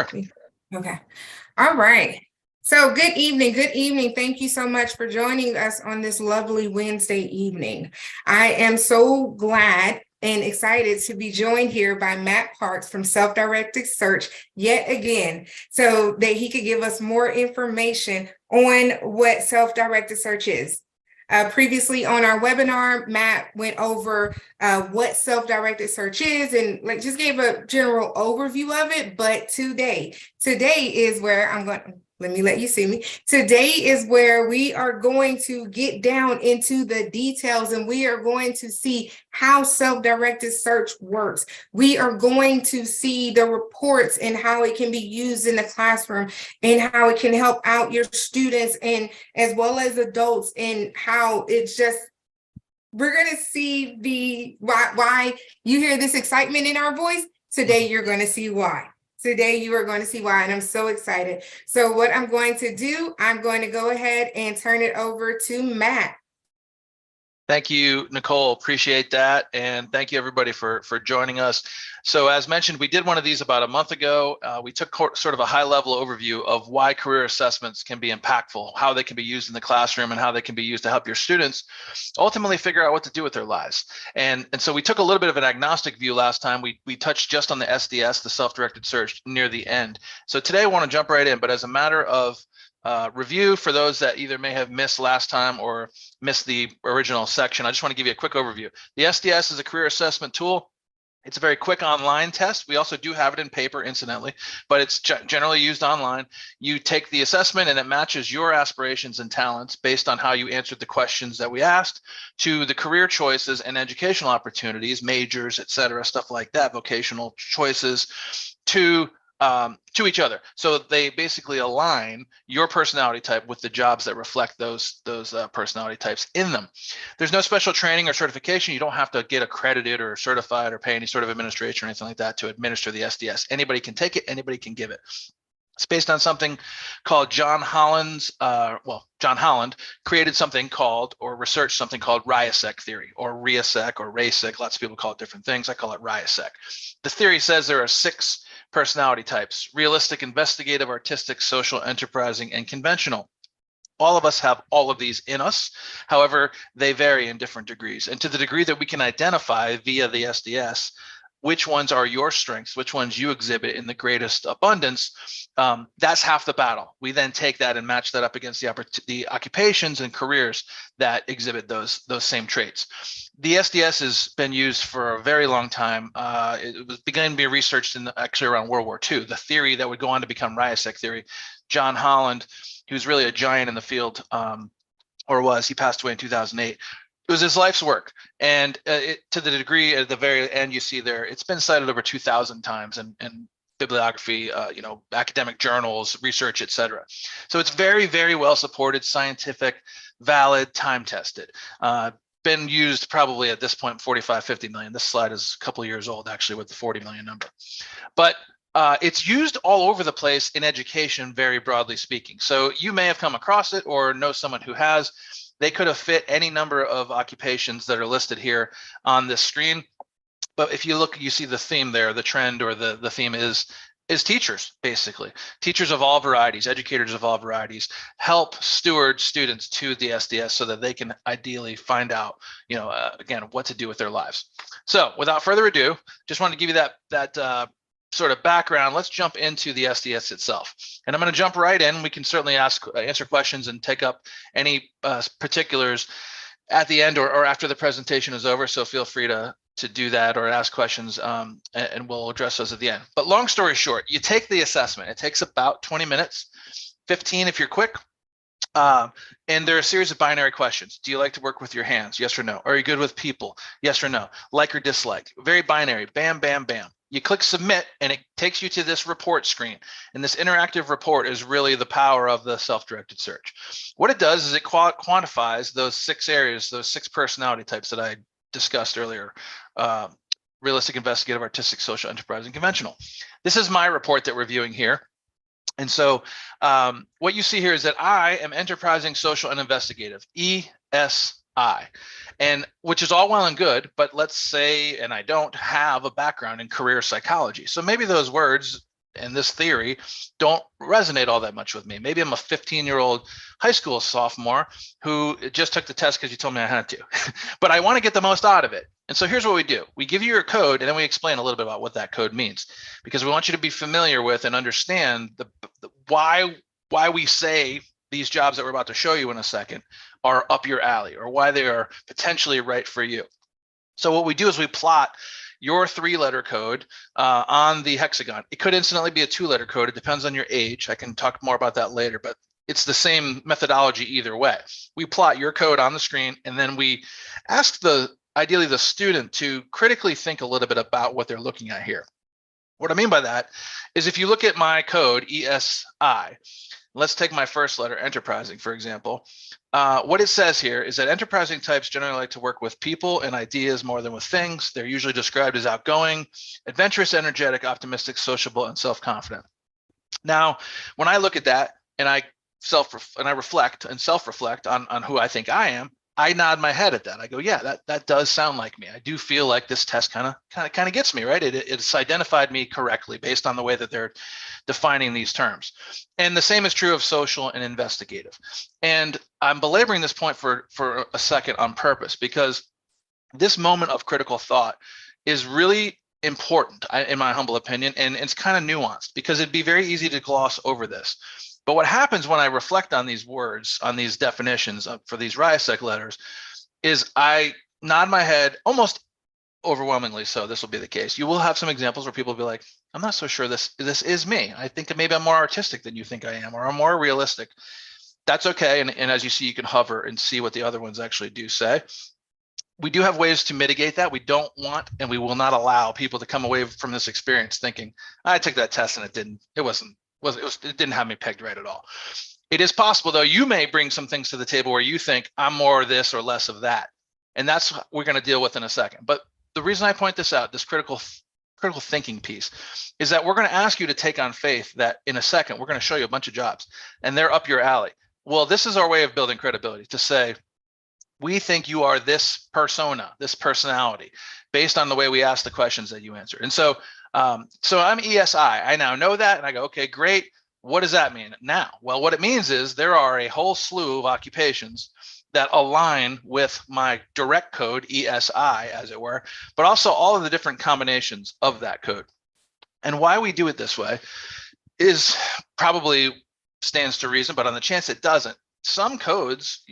Sure. Okay. All right. So good evening. Good evening. Thank you so much for joining us on this lovely Wednesday evening. I am so glad and excited to be joined here by Matt Parks from Self-Directed Search yet again, so that he could give us more information on what self-directed search is. Previously on our webinar, Matt went over what self-directed search is and like just gave a general overview of it. But today is where I'm going. Let me let you see me. Today is where we are going to get down into the details and we are going to see how self-directed search works. We are going to see the reports and how it can be used in the classroom and how it can help out your students and as well as adults, and how it's just we're going to see the why you hear this excitement in our voice. Today you're going to see why. Today you are going to see why, and I'm so excited. So what I'm going to do, I'm going to go ahead and turn it over to Matt. Thank you, Nicole. Appreciate that. And thank you, everybody, for joining us. So as mentioned, we did one of these about a month ago. We took sort of a high-level overview of why career assessments can be impactful, how they can be used in the classroom, and how they can be used to help your students ultimately figure out what to do with their lives. And so we took a little bit of an agnostic view last time. We touched just on the SDS, the self-directed search, near the end. So today I want to jump right in, but as a matter of review for those that either may have missed last time or missed the original section, I just want to give you a quick overview. The SDS is a career assessment tool. It's a very quick online test. We also do have it in paper, incidentally, but it's generally used online. You take the assessment and it matches your aspirations and talents based on how you answered the questions that we asked to the career choices and educational opportunities, majors, et cetera, stuff like that, vocational choices to each other. So they basically align your personality type with the jobs that reflect those personality types in them. There's no special training or certification. You don't have to get accredited or certified or pay any sort of administration or anything like that to administer the SDS. Anybody can take it, anybody can give it. It's based on something called John Holland created something called, or researched something called RIASEC theory, or RIASEC, or RASEC. Lots of people call it different things. I call it RIASEC. The theory says there are 6 personality types: realistic, investigative, artistic, social, enterprising, and conventional. All of us have all of these in us. However, they vary in different degrees. And to the degree that we can identify via the SDS which ones are your strengths, which ones you exhibit in the greatest abundance, that's half the battle. We then take that and match that up against the occupations and careers that exhibit those same traits. The SDS has been used for a very long time. It was beginning to be researched actually around World War II. The theory that would go on to become RIASEC theory. John Holland, who's really a giant in the field, he passed away in 2008. It was his life's work, and to the degree at the very end you see there, it's been cited over 2,000 times in bibliography, academic journals, research, etc. So it's very, very well supported, scientific, valid, time tested. Been used probably at this point 45, 50 million. This slide is a couple of years old actually with the 40 million number. But it's used all over the place in education, very broadly speaking. So you may have come across it or know someone who has. They could have fit any number of occupations that are listed here on this screen. But if you look, you see the theme there, the trend or the theme is teachers, basically. Teachers of all varieties, educators of all varieties, help steward students to the SDS so that they can ideally find out, again, what to do with their lives. So without further ado, just wanted to give you that sort of background. Let's jump into the SDS itself. And I'm going to jump right in. We can certainly answer questions and take up any particulars at the end or after the presentation is over. So feel free to do that or ask questions, and we'll address those at the end. But long story short, you take the assessment. It takes about 20 minutes, 15 if you're quick. And there are a series of binary questions. Do you like to work with your hands? Yes or no. Are you good with people? Yes or no. Like or dislike. Very binary. Bam, bam, bam. You click submit and it takes you to this report screen. And this interactive report is really the power of the self-directed search. What it does is it quantifies those 6 areas, those 6 personality types that I discussed earlier. Realistic, investigative, artistic, social, enterprising, conventional. This is my report that we're viewing here. And so what you see here is that I am enterprising, social, and investigative, ESI, and which is all well and good, but let's say, and I don't have a background in career psychology. So maybe those words and this theory don't resonate all that much with me. Maybe I'm a 15-year-old high school sophomore who just took the test because you told me I had to, but I want to get the most out of it. And so here's what we do. We give you your code, and then we explain a little bit about what that code means, because we want you to be familiar with and understand the why we say these jobs that we're about to show you in a second are up your alley, or why they are potentially right for you. So what we do is we plot your 3-letter code on the hexagon. It could incidentally be a 2-letter code. It depends on your age. I can talk more about that later, but it's the same methodology either way. We plot your code on the screen, and then we ask ideally the student to critically think a little bit about what they're looking at here. What I mean by that is, if you look at my code, ESI, let's take my first letter, enterprising, for example. What it says here is that enterprising types generally like to work with people and ideas more than with things. They're usually described as outgoing, adventurous, energetic, optimistic, sociable, and self-confident. Now, when I look at that and I reflect and self-reflect on who I think I am, I nod my head at that. I go, yeah, that does sound like me. I do feel like this test kind of gets me, right? It's identified me correctly based on the way that they're defining these terms. And the same is true of social and investigative. And I'm belaboring this point for a second on purpose, because this moment of critical thought is really important, in my humble opinion, and it's kind of nuanced, because it'd be very easy to gloss over this. But what happens when I reflect on these words, on these definitions for these RIASEC letters, is I nod my head, almost overwhelmingly so. This will be the case. You will have some examples where people will be like, I'm not so sure this is me. I think maybe I'm more artistic than you think I am, or I'm more realistic. That's okay. And as you see, you can hover and see what the other ones actually do say. We do have ways to mitigate that. We don't want, and we will not allow people to come away from this experience thinking, I took that test and it didn't have me pegged right at all. It is possible, though, you may bring some things to the table where you think I'm more of this or less of that. And that's what we're going to deal with in a second. But the reason I point this out, this critical thinking piece, is that we're going to ask you to take on faith that in a second, we're going to show you a bunch of jobs and they're up your alley. Well, this is our way of building credibility, to say, we think you are this persona, this personality, based on the way we ask the questions that you answer. And so I'm ESI. I now know that, and I go, okay, great. What does that mean now? Well, what it means is there are a whole slew of occupations that align with my direct code, ESI, as it were, but also all of the different combinations of that code. And why we do it this way is probably stands to reason, but on the chance it doesn't, some codes,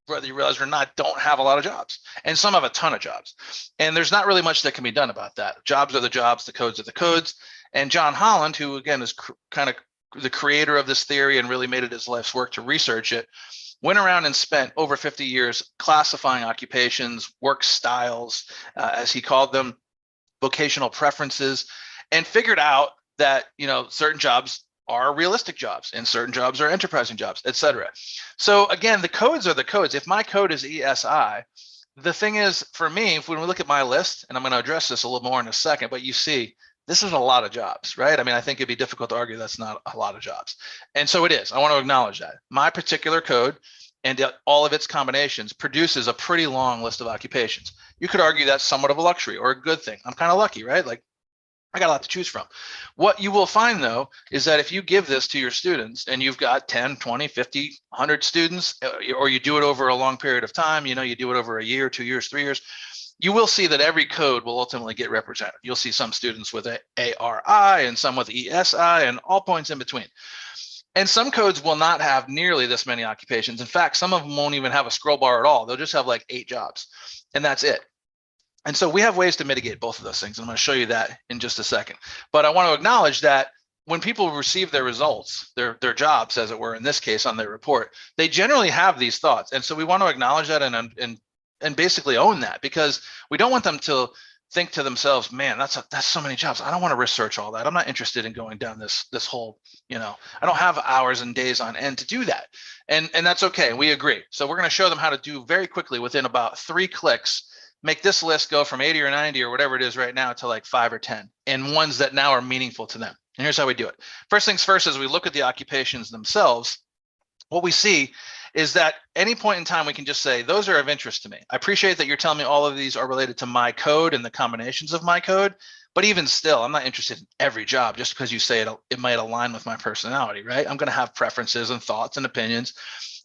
whether you realize it or not, don't have a lot of jobs, and some have a ton of jobs. And there's not really much that can be done about that. Jobs are the jobs, the codes are the codes. And John Holland, who again is kind of the creator of this theory and really made it his life's work to research it, went around and spent over 50 years classifying occupations, work styles, as he called them, vocational preferences, and figured out that, certain jobs are realistic jobs and certain jobs are enterprising jobs, et cetera. So again, the codes are the codes. If my code is ESI, the thing is, for me, when we look at my list, and I'm going to address this a little more in a second, but you see, this is a lot of jobs, right? I mean, I think it'd be difficult to argue that's not a lot of jobs. And so it is. I want to acknowledge that. My particular code and all of its combinations produces a pretty long list of occupations. You could argue that's somewhat of a luxury or a good thing. I'm kind of lucky, right? Like, I got a lot to choose from. What you will find, though, is that if you give this to your students and you've got 10, 20, 50, 100 students, or you do it over a long period of time, you do it over a year, 2 years, 3 years, you will see that every code will ultimately get represented. You'll see some students with ARI and some with ESI and all points in between. And some codes will not have nearly this many occupations. In fact, some of them won't even have a scroll bar at all. They'll just have like 8 jobs, and that's it. And so we have ways to mitigate both of those things. I'm going to show you that in just a second. But I want to acknowledge that when people receive their results, their jobs, as it were, in this case on their report, they generally have these thoughts. And so we want to acknowledge that and basically own that, because we don't want them to think to themselves, man, that's so many jobs. I don't want to research all that. I'm not interested in going down this whole, I don't have hours and days on end to do that. And that's okay. We agree. So we're going to show them how to do very quickly, within about 3 clicks, make this list go from 80 or 90 or whatever it is right now to like 5 or 10, and ones that now are meaningful to them. And here's how we do it. First things first, as we look at the occupations themselves, what we see is that any point in time, we can just say, those are of interest to me. I appreciate that you're telling me all of these are related to my code and the combinations of my code. But even still, I'm not interested in every job just because you say it might align with my personality, right? I'm going to have preferences and thoughts and opinions.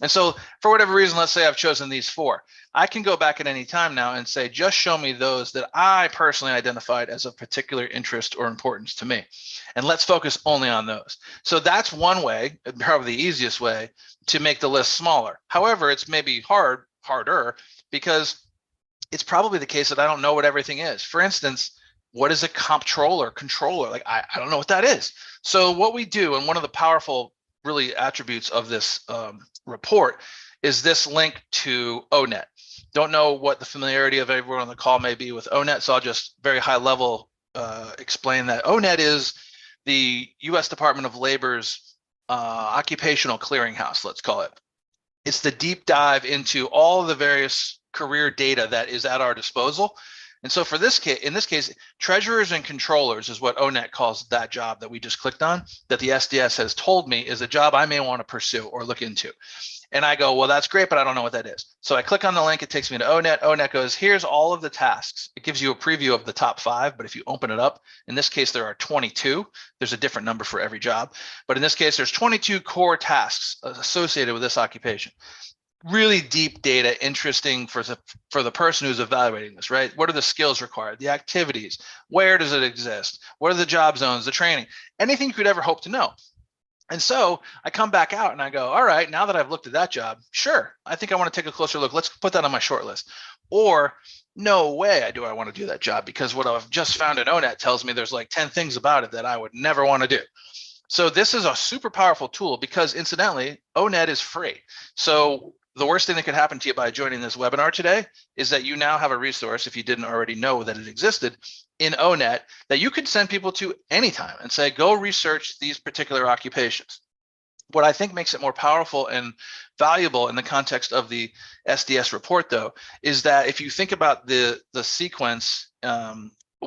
And so for whatever reason, let's say I've chosen these 4. I can go back at any time now and say, just show me those that I personally identified as of particular interest or importance to me. And let's focus only on those. So that's one way, probably the easiest way, to make the list smaller. However, it's maybe harder, because it's probably the case that I don't know what everything is. For instance, what is a controller? Like, I don't know what that is. So what we do, and one of the powerful really attributes of this report, is this link to ONET. Don't know what the familiarity of everyone on the call may be with ONET, so I'll just very high level explain that ONET is the U.S. Department of Labor's occupational clearinghouse, let's call it. It's the deep dive into all of the various career data that is at our disposal. And so for this case, in this case, treasurers and controllers is what ONET calls that job that we just clicked on, that the SDS has told me is a job I may want to pursue or look into. And I go, well, that's great, but I don't know what that is. So I click on the link, it takes me to ONET. ONET goes, here's all of the tasks. It gives you a preview of the top 5, but if you open it up, in this case, there are 22. There's a different number for every job. But in this case, there's 22 core tasks associated with this occupation. Really deep data, interesting for the person who's evaluating this, right? What are the skills required, the activities, where does it exist, what are the job zones, the training, anything you could ever hope to know. And so I come back out and I go, all right, now that I've looked at that job, sure, I think I want to take a closer look. Let's put that on my short list. Or no way I want to do that job, because what I've just found in ONET tells me there's like 10 things about it that I would never want to do. So this is a super powerful tool, because incidentally, ONET is free. So the worst thing that could happen to you by joining this webinar today is that you now have a resource, if you didn't already know that it existed, in ONET that you could send people to anytime and say, go research these particular occupations. What I think makes it more powerful and valuable in the context of the SDS report, though, is that if you think about the sequence,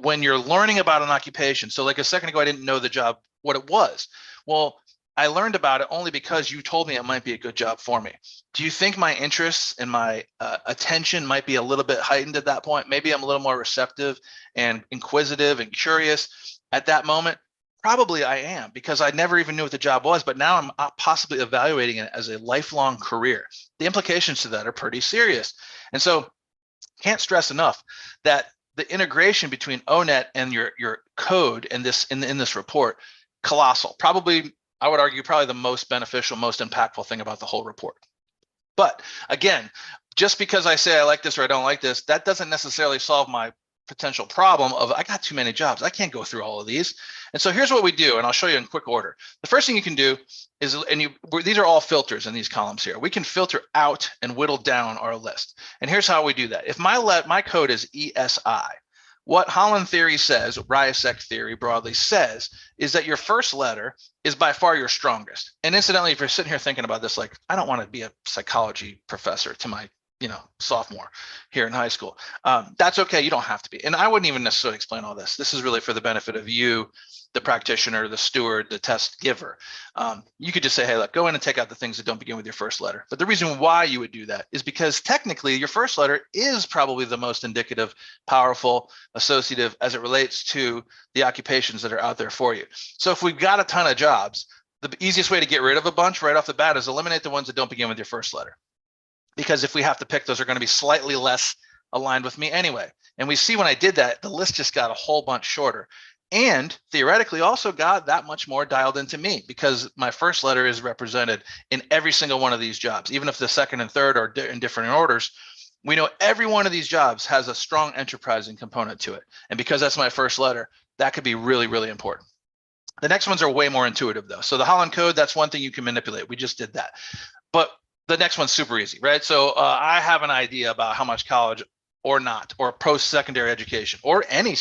when you're learning about an occupation, so like a second ago, I didn't know the job, what it was. Well, I learned about it only because you told me it might be a good job for me. Do you think my interests and my attention might be a little bit heightened at that point? Maybe I'm a little more receptive and inquisitive and curious at that moment. Probably I am, because I never even knew what the job was, but now I'm possibly evaluating it as a lifelong career. The implications to that are pretty serious. And so can't stress enough that the integration between ONET and your code in this report, colossal. Probably, I would argue, probably the most beneficial, most impactful thing about the whole report. But again, just because I say I like this or I don't like this, that doesn't necessarily solve my potential problem of I got too many jobs. I can't go through all of these. And so here's what we do, and I'll show you in quick order. The first thing you can do is, these are all filters in these columns here. We can filter out and whittle down our list. And here's how we do that. If my code is ESI, what Holland theory says, Ryesekh theory broadly says, is that your first letter is by far your strongest. And incidentally, if you're sitting here thinking about this, like, I don't want to be a psychology professor to my sophomore here in high school. That's okay. You don't have to be. And I wouldn't even necessarily explain all this. This is really for the benefit of you, the practitioner, the steward, the test giver. You could just say, hey, look, go in and take out the things that don't begin with your first letter. But the reason why you would do that is because technically your first letter is probably the most indicative, powerful, associative as it relates to the occupations that are out there for you. So if we've got a ton of jobs, the easiest way to get rid of a bunch right off the bat is eliminate the ones that don't begin with your first letter. Because if we have to pick, those are going to be slightly less aligned with me anyway. And we see when I did that, the list just got a whole bunch shorter, and theoretically also got that much more dialed into me, because my first letter is represented in every single one of these jobs. Even if the second and third are in different orders, we know every one of these jobs has a strong enterprising component to it. And because that's my first letter, that could be really, really important. The next ones are way more intuitive though. So the Holland code, that's one thing you can manipulate. We just did that. But the next one's super easy, right? So I have an idea about how much college or not, or post-secondary education, or any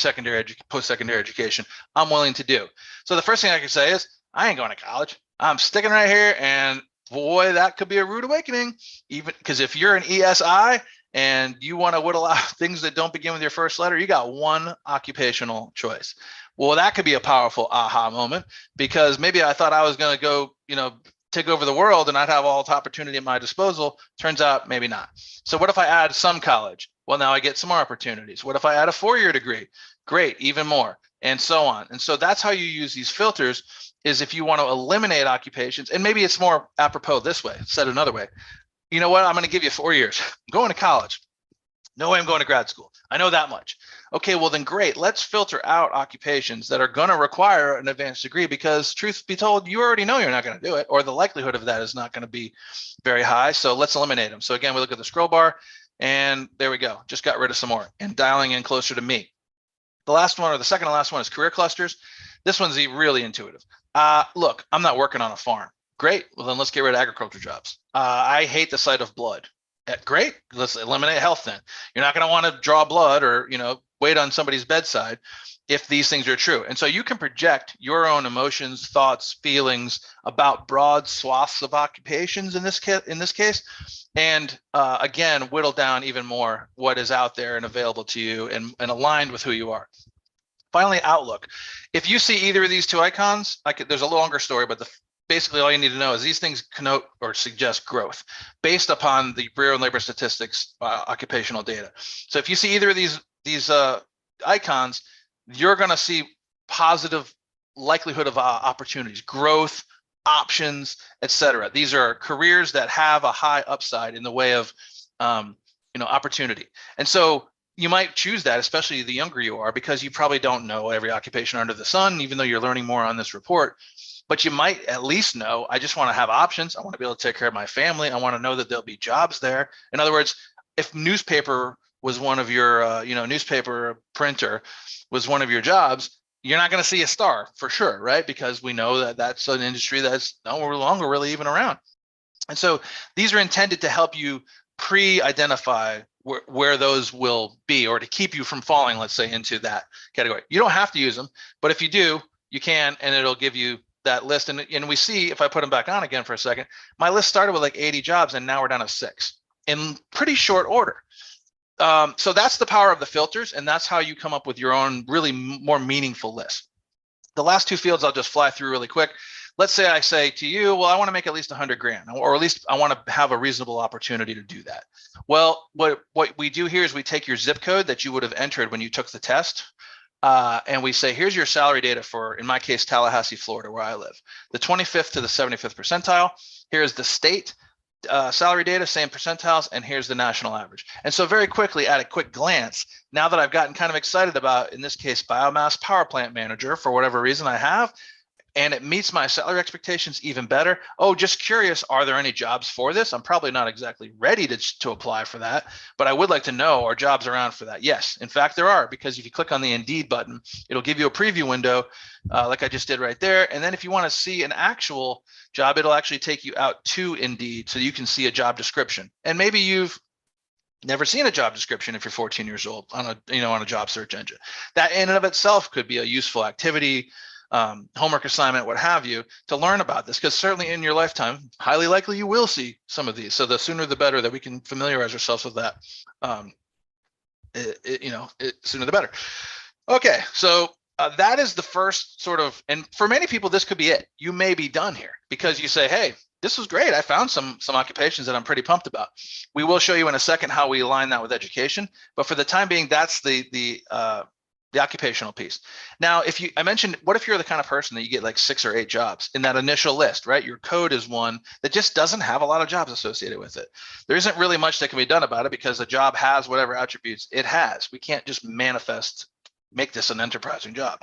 post-secondary education I'm willing to do. So the first thing I can say is, I ain't going to college. I'm sticking right here, and boy, that could be a rude awakening. Even because if you're an ESI and you want to whittle out things that don't begin with your first letter, you got one occupational choice. Well, that could be a powerful aha moment, because maybe I thought I was going to go, take over the world and I'd have all the opportunity at my disposal. Turns out maybe not. So what if I add some college? Well, now I get some more opportunities. What if I add a 4-year degree? Great, even more, and so on. And so that's how you use these filters, is if you want to eliminate occupations, and maybe it's more apropos this way, said another way. You know what? I'm going to give you 4 years. I'm going to college. No way I'm going to grad school. I know that much. Okay, well then great. Let's filter out occupations that are going to require an advanced degree, because truth be told, you already know you're not going to do it, or the likelihood of that is not going to be very high. So let's eliminate them. So again, we look at the scroll bar, and there we go. Just got rid of some more and dialing in closer to me. The last one, or the second to last one, is career clusters. This one's really intuitive. Look, I'm not working on a farm. Great. Well, then let's get rid of agriculture jobs. I hate the sight of blood. Great. Let's eliminate health then. You're not going to want to draw blood or, wait on somebody's bedside if these things are true. And so you can project your own emotions, thoughts, feelings about broad swaths of occupations in this case, and again, whittle down even more what is out there and available to you and aligned with who you are. Finally, Outlook. If you see either of these two icons, there's a longer story, but basically all you need to know is these things connote or suggest growth based upon the Bureau of Labor Statistics occupational data. So if you see either of these icons, you're going to see positive likelihood of opportunities, growth, options, etc. These are careers that have a high upside in the way of opportunity. And so you might choose that, especially the younger you are, because you probably don't know every occupation under the sun, even though you're learning more on this report. But you might at least know, I just want to have options. I want to be able to take care of my family. I want to know that there'll be jobs there. In other words, if newspaper was one of your, newspaper printer was one of your jobs, you're not going to see a star for sure, right? Because we know that that's an industry that's no longer really even around. And so these are intended to help you pre-identify where those will be, or to keep you from falling, let's say, into that category. You don't have to use them, but if you do, you can, and it'll give you that list. And we see, if I put them back on again for a second, my list started with like 80 jobs, and now we're down to 6 in pretty short order. So that's the power of the filters, and that's how you come up with your own really more meaningful list. The last 2 fields I'll just fly through really quick. Let's say I say to you, well, I want to make at least 100 grand, or at least I want to have a reasonable opportunity to do that. Well, what we do here is we take your zip code that you would have entered when you took the test, and we say, here's your salary data for, in my case, Tallahassee, Florida, where I live, the 25th to the 75th percentile. Here's the state salary data, same percentiles, and here's the national average. And so very quickly, at a quick glance, now that I've gotten kind of excited about, in this case, biomass power plant manager, for whatever reason I have, and it meets my salary expectations even better. Oh, just curious, are there any jobs for this? I'm probably not exactly ready to apply for that, but I would like to know, are jobs around for that? Yes, in fact, there are, because if you click on the Indeed button, it'll give you a preview window like I just did right there. And then if you want to see an actual job, it'll actually take you out to Indeed so you can see a job description. And maybe you've never seen a job description if you're 14 years old on a job search engine. That in and of itself could be a useful activity, homework assignment, what have you, to learn about this, because certainly in your lifetime, highly likely you will see some of these. So the sooner the better that we can familiarize ourselves with that, sooner the better. Okay, so that is the first sort of, and for many people, this could be it. You may be done here because you say, hey, this was great. I found some occupations that I'm pretty pumped about. We will show you in a second how we align that with education, but for the time being, that's the occupational piece. Now, I mentioned, what if you're the kind of person that you get like 6 or 8 jobs in that initial list, right? Your code is one that just doesn't have a lot of jobs associated with it. There isn't really much that can be done about it because the job has whatever attributes it has. We can't just make this an enterprising job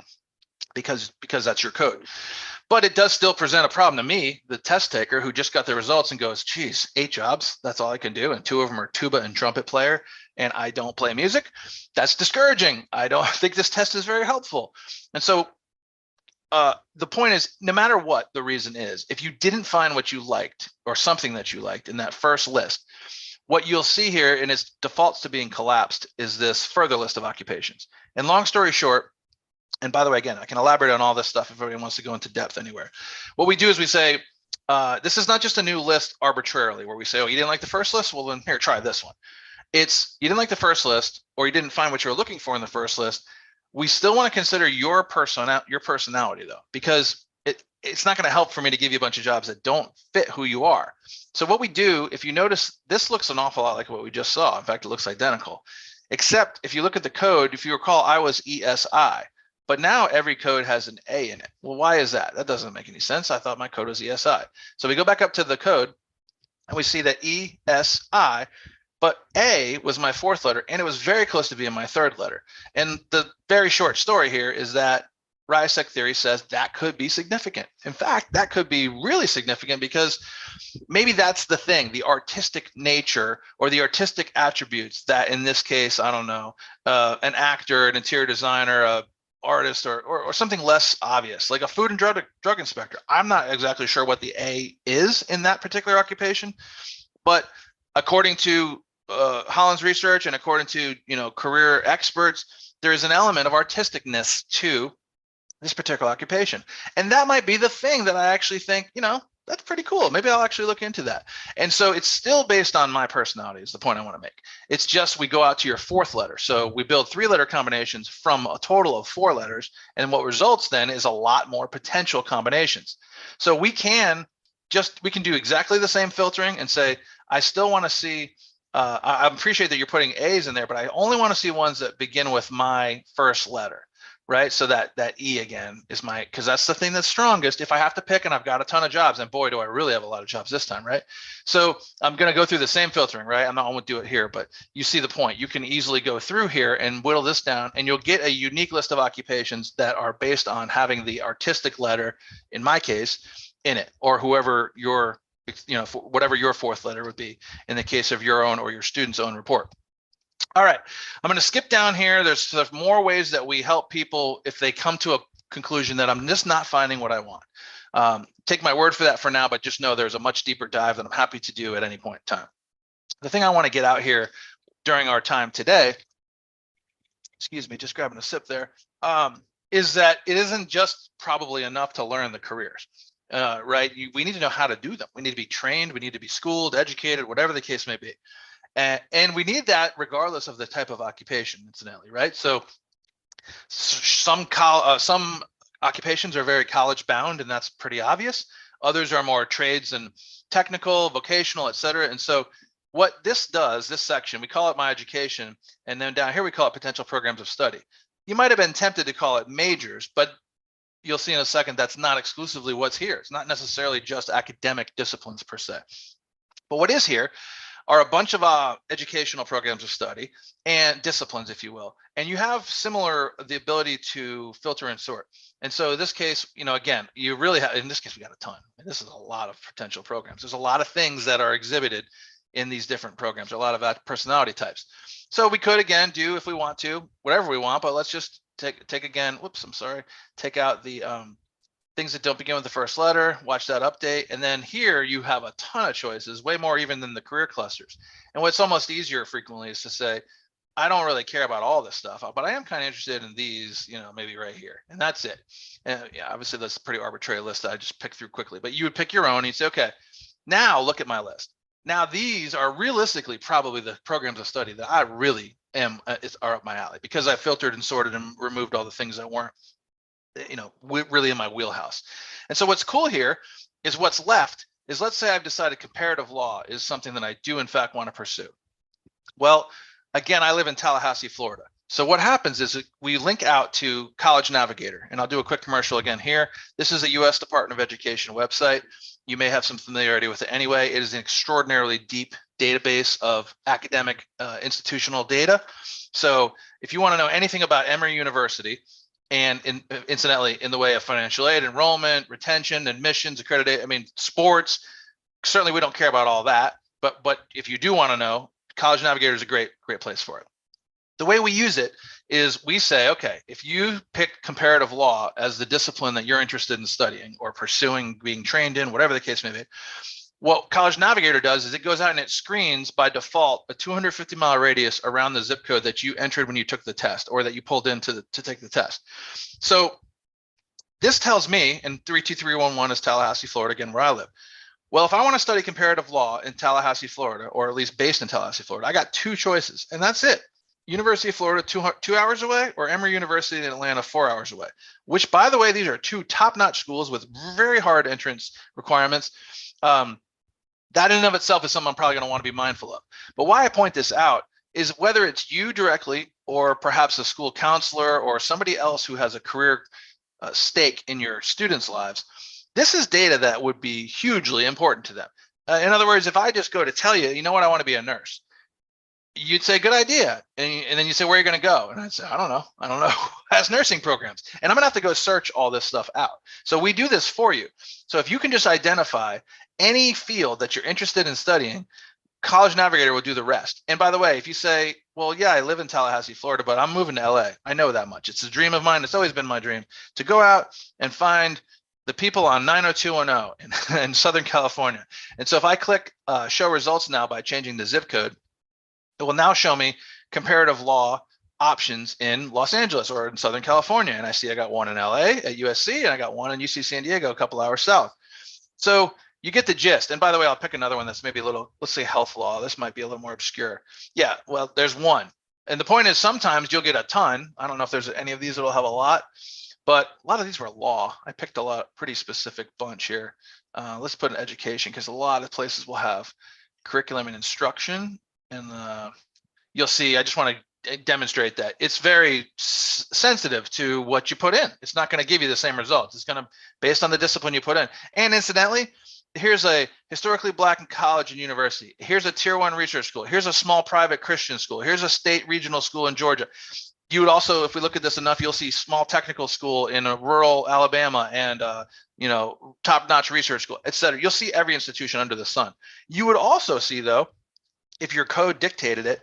because that's your code. But it does still present a problem to me, the test taker, who just got the results and goes, geez, 8 jobs, that's all I can do. And 2 of them are tuba and trumpet player, and I don't play music. That's discouraging. I don't think this test is very helpful. And so the point is, no matter what the reason is, if you didn't find what you liked or something that you liked in that first list, what you'll see here, and it defaults to being collapsed, is this further list of occupations. And long story short, and by the way, again, I can elaborate on all this stuff if everyone wants to go into depth anywhere. What we do is we say, this is not just a new list arbitrarily where we say, oh, you didn't like the first list? Well, then here, try this one. It's, you didn't like the first list, or you didn't find what you were looking for in the first list. We still want to consider your personality though, because it's not going to help for me to give you a bunch of jobs that don't fit who you are. So what we do, if you notice, this looks an awful lot like what we just saw. In fact, it looks identical, except if you look at the code, if you recall, I was ESI, but now every code has an A in it. Well, why is that? That doesn't make any sense. I thought my code was ESI. So we go back up to the code and we see that ESI, but A was my fourth letter, and it was very close to being my third letter. And the very short story here is that Ryesack theory says that could be significant. In fact, that could be really significant because maybe that's the thing, the artistic nature or the artistic attributes that in this case, I don't know, an actor, an interior designer, a artist, or something less obvious, like a food and drug inspector. I'm not exactly sure what the A is in that particular occupation, but according to Holland's research and according to career experts, there is an element of artisticness to this particular occupation. And that might be the thing that I actually think, that's pretty cool. Maybe I'll actually look into that. And so it's still based on my personality is the point I want to make. It's just we go out to your fourth letter. So we build 3-letter combinations from a total of 4 letters. And what results then is a lot more potential combinations. So we can do exactly the same filtering and say, I still want to see, I appreciate that you're putting A's in there, but I only want to see ones that begin with my first letter. Right. So that E again is because that's the thing that's strongest. If I have to pick and I've got a ton of jobs, and boy, do I really have a lot of jobs this time. Right. So I'm going to go through the same filtering. Right. I'm not going to do it here, but you see the point. You can easily go through here and whittle this down, and you'll get a unique list of occupations that are based on having the artistic letter, in my case, in it, or whoever your, whatever your fourth letter would be in the case of your own or your student's own report. All right, I'm going to skip down here. There's more ways that we help people if they come to a conclusion that I'm just not finding what I want. Take my word for that for now, but just know there's a much deeper dive that I'm happy to do at any point in time. The thing I want to get out here during our time today, excuse me, just grabbing a sip there, is that it isn't just probably enough to learn the careers. Right? We need to know how to do them. We need to be trained. We need to be schooled, educated, whatever the case may be. And we need that regardless of the type of occupation, incidentally, right? So some occupations are very college bound, and that's pretty obvious. Others are more trades and technical, vocational, et cetera. And so what this does, this section, we call it My Education, and then down here we call it Potential Programs of Study. You might have been tempted to call it majors, but you'll see in a second that's not exclusively what's here. It's not necessarily just academic disciplines per se. But what is here are a bunch of educational programs of study and disciplines, if you will. And you have the ability to filter and sort. And so in this case, again, you really have, in this case, we got a ton. And this is a lot of potential programs. There's a lot of things that are exhibited in these different programs, a lot of personality types. So we could, again, do, if we want to, whatever we want, but let's just take again, take out the things that don't begin with the first letter, watch that update. And then here you have a ton of choices, way more even than the career clusters. And what's almost easier frequently is to say, I don't really care about all this stuff, but I am kind of interested in these, maybe right here. And that's it. And yeah, obviously that's a pretty arbitrary list that I just picked through quickly, but you would pick your own and you'd say, okay, now look at my list. Now these are realistically probably the programs of study that I really are up my alley because I filtered and sorted and removed all the things that weren't really in my wheelhouse. And so what's cool here is what's left is, let's say I've decided comparative law is something that I do in fact want to pursue. Well, again, I live in Tallahassee, Florida. So what happens is we link out to College Navigator, and I'll do a quick commercial again here. This is a U.S. Department of Education website. You may have some familiarity with it anyway. It is an extraordinarily deep database of academic institutional data. So if you want to know anything about Emory University, and incidentally, in the way of financial aid, enrollment, retention, admissions, accreditation, sports, certainly we don't care about all that. But if you do want to know, College Navigator is a great place for it. The way we use it is we say, okay, if you pick comparative law as the discipline that you're interested in studying or pursuing, being trained in, whatever the case may be, what College Navigator does is it goes out and it screens by default a 250-mile radius around the zip code that you entered when you took the test or that you pulled in to take the test. So this tells me, and 32311 is Tallahassee, Florida, again, where I live. Well, if I want to study comparative law in Tallahassee, Florida, or at least based in Tallahassee, Florida, I got 2 choices, and that's it. University of Florida 2 hours away, or Emory University in Atlanta 4 hours away, which, by the way, these are two top-notch schools with very hard entrance requirements. That in and of itself is something I'm probably going to want to be mindful of. But why I point this out is whether it's you directly or perhaps a school counselor or somebody else who has a career stake in your students' lives, this is data that would be hugely important to them. In other words, if I just go to tell you, you know what, I want to be a nurse, you'd say, good idea. And then you say, where are you going to go? And I'd say, I don't know. Has nursing programs. And I'm going to have to go search all this stuff out. So we do this for you. So if you can just identify any field that you're interested in studying, College Navigator will do the rest. And by the way, if you say, well, yeah, I live in Tallahassee, Florida, but I'm moving to LA. I know that much. It's a dream of mine. It's always been my dream to go out and find the people on 90210 in Southern California. And so if I click show results now by changing the zip code, it will now show me comparative law options in Los Angeles or in Southern California. And I see I got one in LA at USC, and I got one in UC San Diego, a couple hours south. So you get the gist. And by the way, I'll pick another one that's maybe a little, let's say health law. This might be a little more obscure. Yeah, well, there's one. And the point is sometimes you'll get a ton. I don't know if there's any of these that'll have a lot, but a lot of these were law. I picked a lot, pretty specific bunch here. Let's put in education, because a lot of places will have curriculum and instruction. And you'll see, I just want to demonstrate that it's very sensitive to what you put in. It's not going to give you the same results. It's going to, based on the discipline you put in. And incidentally, here's a historically Black college and university. Here's a tier 1 research school. Here's a small private Christian school. Here's a state regional school in Georgia. You would also, if we look at this enough, you'll see small technical school in a rural Alabama and, top-notch research school, et cetera. You'll see every institution under the sun. You would also see, though, if your code dictated it,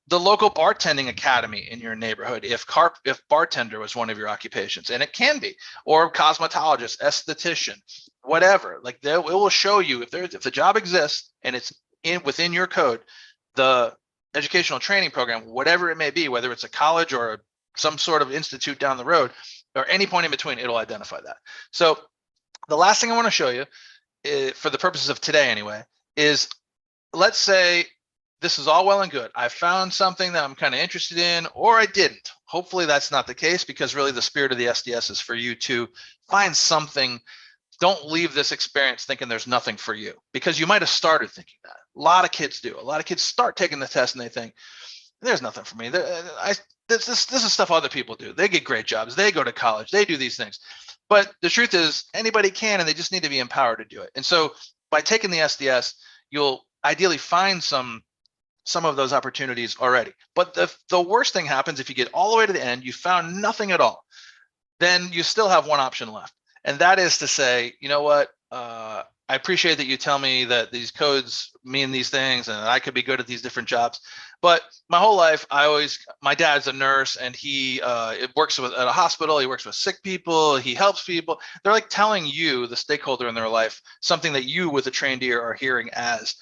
the local bartending academy in your neighborhood, if bartender was one of your occupations, and it can be, or cosmetologist, esthetician, whatever. Like it will show you if the job exists and it's within your code, the educational training program, whatever it may be, whether it's a college or some sort of institute down the road, or any point in between, it'll identify that. So the last thing I want to show you, for the purposes of today anyway, is let's say this is all well and good. I found something that I'm kind of interested in, or I didn't. Hopefully that's not the case, because really the spirit of the SDS is for you to find something. Don't leave this experience thinking there's nothing for you, because you might have started thinking that. A lot of kids do. A lot of kids start taking the test and they think, there's nothing for me. This is stuff other people do. They get great jobs. They go to college. They do these things. But the truth is anybody can, and they just need to be empowered to do it. And so by taking the SDS, you'll ideally find some of those opportunities already. But the worst thing happens if you get all the way to the end, you found nothing at all. Then you still have one option left. And that is to say, you know what, I appreciate that you tell me that these codes mean these things and I could be good at these different jobs. But my whole life, my dad's a nurse, and he works at a hospital. He works with sick people. He helps people. They're like telling you, the stakeholder in their life, something that you with a trained ear are hearing as,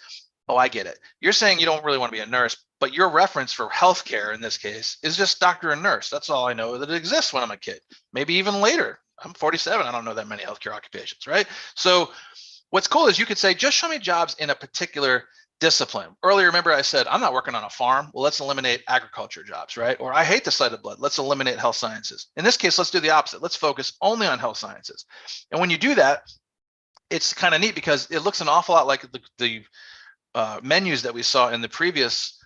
oh, I get it. You're saying you don't really want to be a nurse, but your reference for healthcare in this case is just doctor and nurse. That's all I know that it exists when I'm a kid, maybe even later. I'm 47. I don't know that many healthcare occupations, right? So what's cool is you could say, just show me jobs in a particular discipline. Earlier, remember I said, I'm not working on a farm. Well, let's eliminate agriculture jobs, right? Or I hate the sight of blood. Let's eliminate health sciences. In this case, let's do the opposite. Let's focus only on health sciences. And when you do that, it's kind of neat because it looks an awful lot like the menus that we saw in the previous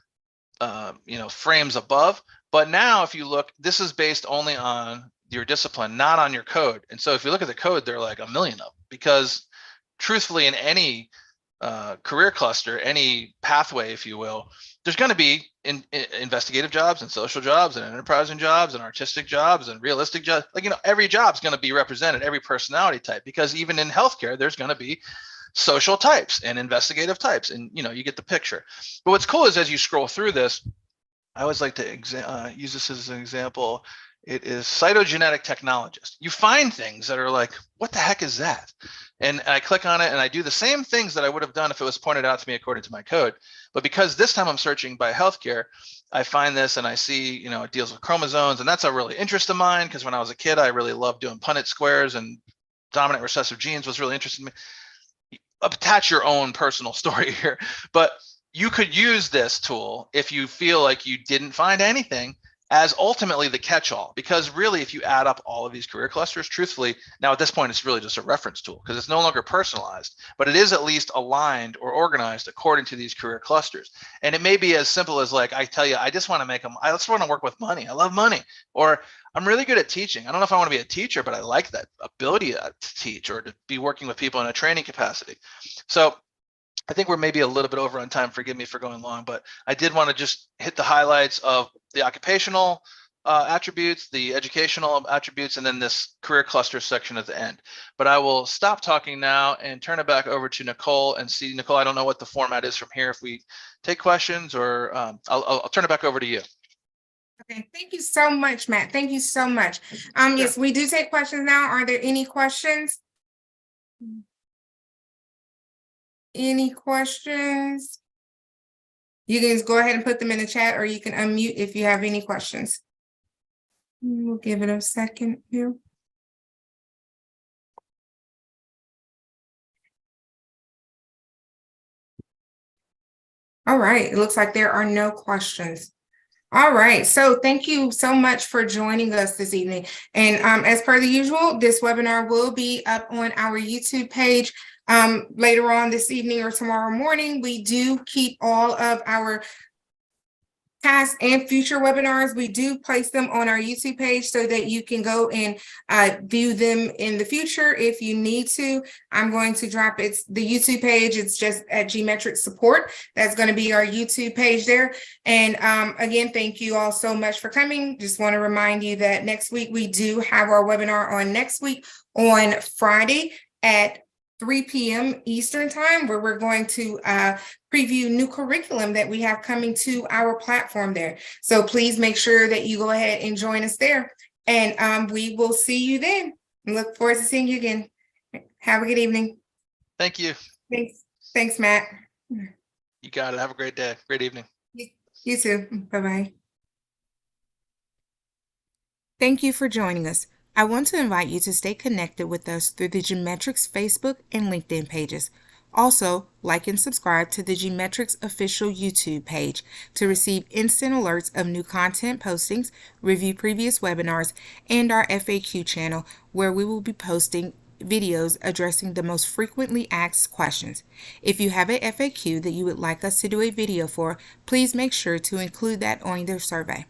frames above. But now if you look, this is based only on your discipline, not on your code. And so if you look at the code, there are like a million of them, because truthfully in any career cluster, any pathway, if you will, there's going to be investigative jobs and social jobs and enterprising jobs and artistic jobs and realistic jobs. Like, every job's going to be represented, every personality type, because even in healthcare, there's going to be social types and investigative types, and you get the picture. But what's cool is as you scroll through this, I always like to use this as an example. It is cytogenetic technologist. You find things that are like, what the heck is that? And I click on it and I do the same things that I would have done if it was pointed out to me according to my code. But because this time I'm searching by healthcare, I find this and I see, it deals with chromosomes. And that's a really interest of mine, because when I was a kid, I really loved doing Punnett squares, and dominant recessive genes was really interesting to me. Attach your own personal story here. But you could use this tool if you feel like you didn't find anything as ultimately the catch-all, because really if you add up all of these career clusters, truthfully, now at this point it's really just a reference tool because it's no longer personalized, but it is at least aligned or organized according to these career clusters. And it may be as simple as, like, I tell you, I just want to make them, I just want to work with money, I love money, or I'm really good at teaching, I don't know if I want to be a teacher, but I like that ability to teach or to be working with people in a training capacity. So I think we're maybe a little bit over on time. Forgive me for going long, but I did want to just hit the highlights of the occupational attributes, the educational attributes, and then this career cluster section at the end. But I will stop talking now and turn it back over to Nicole and see. Nicole, I don't know what the format is from here, if we take questions, or I'll turn it back over to you. Okay, thank you so much, Matt. Thank you so much. Yes, we do take questions now. Are there any questions? Any questions? You can go ahead and put them in the chat, or you can unmute if you have any questions. We'll give it a second here. All right, it looks like there are no questions. All right, so thank you so much for joining us this evening. And as per the usual, this webinar will be up on our YouTube page later on this evening or tomorrow morning. We do keep all of our past and future webinars. We do place them on our YouTube page so that you can go and view them in the future if you need to. I'm going to drop the YouTube page. It's just at Gmetrics Support. That's going to be our YouTube page there. And again, thank you all so much for coming. Just want to remind you that next week we do have our webinar on next week on Friday at 3 p.m. Eastern time, where we're going to preview new curriculum that we have coming to our platform there. So please make sure that you go ahead and join us there. And we will see you then. Look forward to seeing you again. Have a good evening. Thank you. Thanks, Matt. You got it. Have a great day. Great evening. You too. Bye-bye. Thank you for joining us. I want to invite you to stay connected with us through the Gmetrics Facebook and LinkedIn pages. Also, like and subscribe to the Gmetrics official YouTube page to receive instant alerts of new content postings, review previous webinars, and our FAQ channel, where we will be posting videos addressing the most frequently asked questions. If you have a FAQ that you would like us to do a video for, please make sure to include that on their survey.